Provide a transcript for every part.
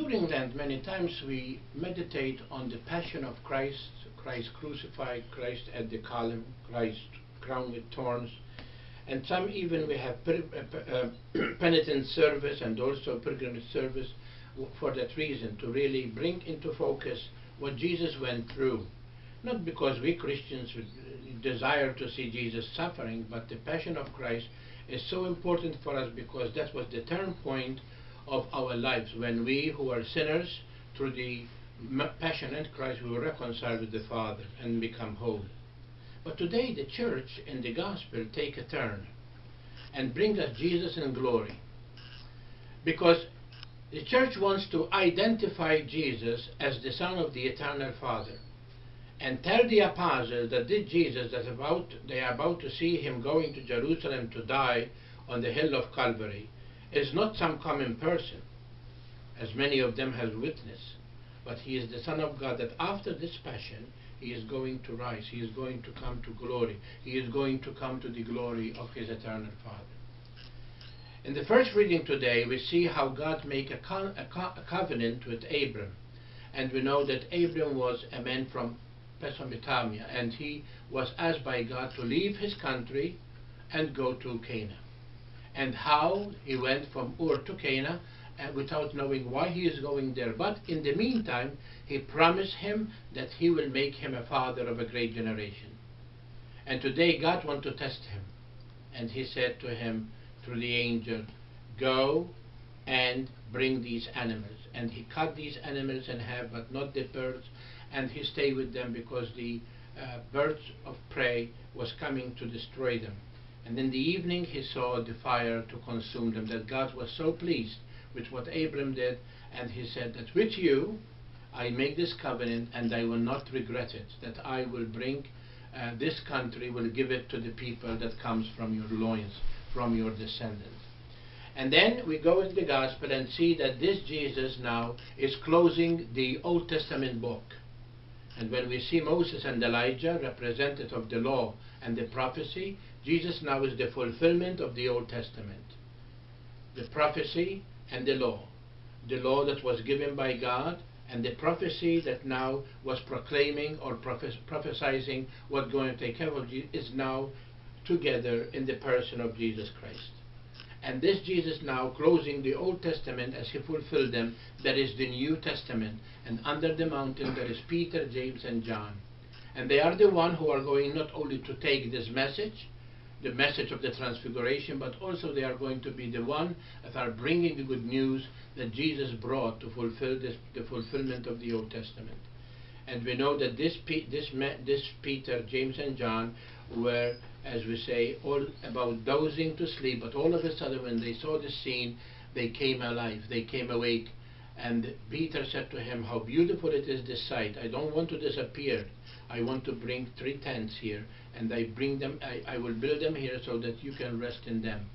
During Lent, many times we meditate on the passion of Christ, Christ crucified, Christ at the column, Christ crowned with thorns, and some even we have penitent service and also pilgrimage service for that reason, to really bring into focus what Jesus went through. Not because we Christians would desire to see Jesus suffering, but the passion of Christ is so important for us because that was the turn point of our lives, when we who are sinners, through the passion in Christ, we were reconciled with the Father and become whole. But today the church in the gospel take a turn and bring us Jesus in glory, because the church wants to identify Jesus as the Son of the Eternal Father and tell the apostles that this Jesus that they are about to see him going to Jerusalem to die on the hill of Calvary is not some common person, as many of them have witnessed, but he is the Son of God, that after this passion he is going to rise, he is going to come to glory, he is going to come to the glory of his eternal Father. In the first reading today we see how God made a covenant with Abram, and we know that Abram was a man from Mesopotamia, and he was asked by God to leave his country and go to Canaan, and how he went from Ur to Canaan without knowing why he is going there. But in the meantime he promised him that he will make him a father of a great generation. And today God wants to test him, and he said to him through the angel, go and bring these animals. And he cut these animals in half, but not the birds, and he stayed with them because the birds of prey was coming to destroy them. And in the evening he saw the fire to consume them. That God was so pleased with what Abram did, and he said that with you I make this covenant and I will not regret it, that I will bring this country, will give it to the people that comes from your loins, from your descendants. And then we go in the gospel and see that this Jesus now is closing the Old Testament book. And when we see Moses and Elijah, representative of the law and the prophecy, Jesus now is the fulfillment of the Old Testament. The prophecy and the law that was given by God, and the prophecy that now was proclaiming or prophesying what's going to take care of Jesus, is now together in the person of Jesus Christ. And this Jesus now closing the Old Testament as he fulfilled them, there is the New Testament, and under the mountain there is Peter, James and John, and they are the one who are going not only to take this message, the message of the transfiguration, but also they are going to be the one that are bringing the good news that Jesus brought to fulfill the fulfillment of the Old Testament. And we know that this Peter, James and John were, as we say, all about dozing to sleep, but all of a sudden when they saw the scene, they came alive, they came awake. And Peter said to him, how beautiful it is, this sight. I don't want to disappear. I want to bring 3 tents here, and I will build them here so that you can rest in them.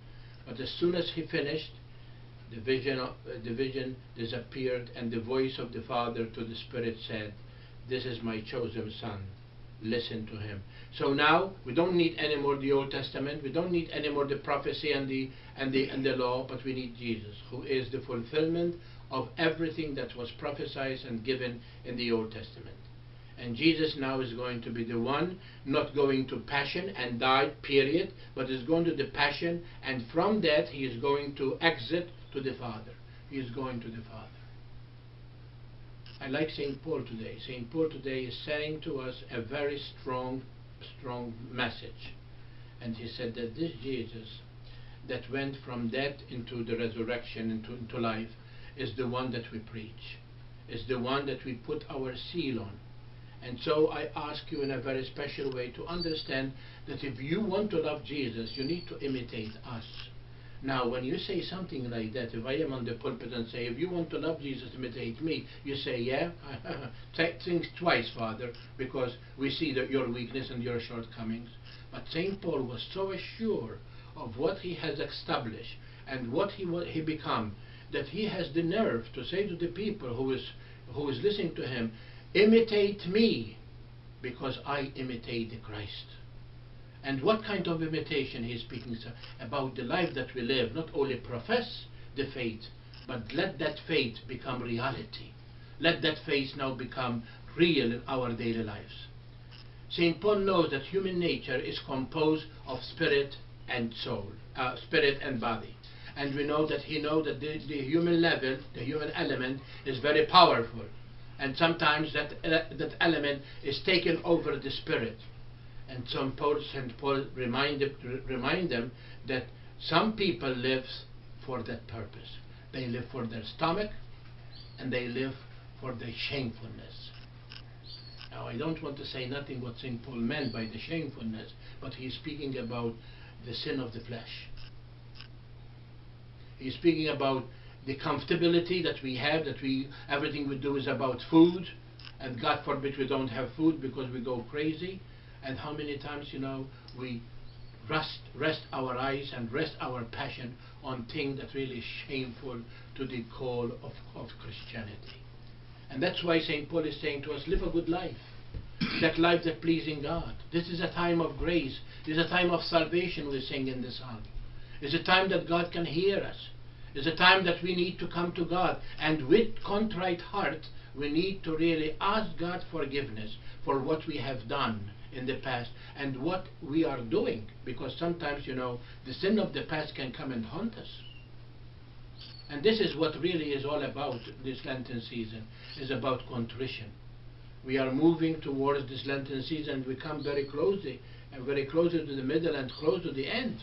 But as soon as he finished, the vision disappeared, and the voice of the Father to the Spirit said, this is my chosen Son, listen to him. So now we don't need anymore the Old Testament, we don't need anymore the prophecy and the law, but we need Jesus, who is the fulfillment of everything that was prophesied and given in the Old Testament. And Jesus now is going to be the one, not going to passion and die, period, but is going to the passion, and from that he is going to exit to the Father. He is going to the Father. I like St. Paul today. St. Paul today is saying to us a very strong message. And he said that this Jesus that went from death into the resurrection, into life, is the one that we preach, is the one that we put our seal on. And so I ask you in a very special way to understand that if you want to love Jesus, you need to imitate us. Now, when you say something like that, if I am on the pulpit and say, if you want to love Jesus, imitate me, you say, yeah, think twice, Father, because we see that your weakness and your shortcomings. But St. Paul was so assured of what he has established and what he become, that he has the nerve to say to the people who is listening to him, imitate me, because I imitate the Christ. And what kind of imitation he is speaking about? The life that we live, not only profess the faith, But let that faith become reality. Let that faith now become real in our daily lives. St. Paul knows that human nature is composed of spirit and soul, spirit and body. And we know that he knows that the human level, the human element is very powerful. And sometimes that element is taken over the spirit. And St. Paul remind them that some people live for that purpose. They live for their stomach, and they live for their shamefulness. Now, I don't want to say nothing what St. Paul meant by the shamefulness, but he's speaking about the sin of the flesh. He's speaking about the comfortability that we have, that everything we do is about food, and God forbid we don't have food because we go crazy. And how many times, we rest our eyes and rest our passion on things that really is shameful to the call of Christianity. And that's why St. Paul is saying to us, live a good life. That life that pleasing God. This is a time of grace. This is a time of salvation, we sing in the psalm. It's a time that God can hear us. It's a time that we need to come to God. And with contrite heart, we need to really ask God forgiveness for what we have done in the past and what we are doing. Because sometimes, the sin of the past can come and haunt us. And this is what really is all about this Lenten season, is about contrition. We are moving towards this Lenten season. We come very closely to the middle and close to the end.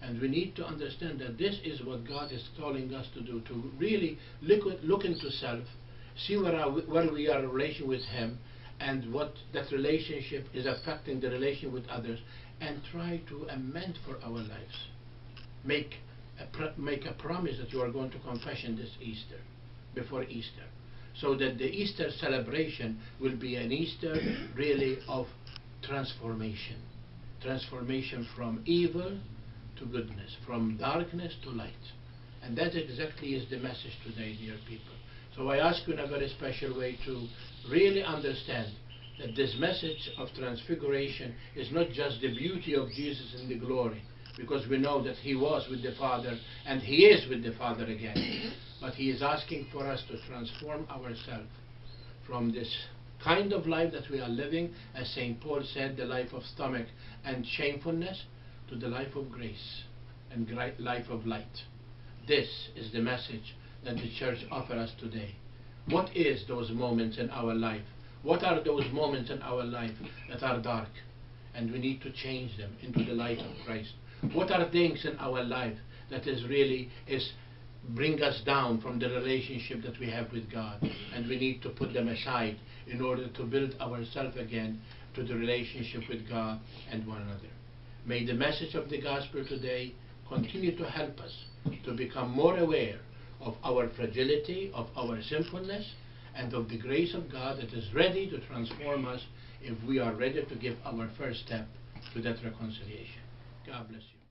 And we need to understand that this is what God is calling us to do, to really look into self, see where we are in relation with Him, and what that relationship is affecting the relation with others, and try to amend for our lives. Make a promise that you are going to confession this Easter, before Easter, so that the Easter celebration will be an Easter really of transformation from evil to goodness, from darkness to light. And that exactly is the message today, dear people. So I ask you in a very special way to really understand that this message of transfiguration is not just the beauty of Jesus in the glory, because we know that He was with the Father and He is with the Father again. But He is asking for us to transform ourselves from this kind of life that we are living, as St. Paul said, the life of stomach and shamefulness, to the life of grace and life of light. This is the message that the Church offers us today. What is those moments in our life? What are those moments in our life that are dark? And we need to change them into the light of Christ. What are things in our life that bring us down from the relationship that we have with God? And we need to put them aside in order to build ourselves again to the relationship with God and one another. May the message of the gospel today continue to help us to become more aware of our fragility, of our sinfulness, and of the grace of God that is ready to transform us if we are ready to give our first step to that reconciliation. God bless you.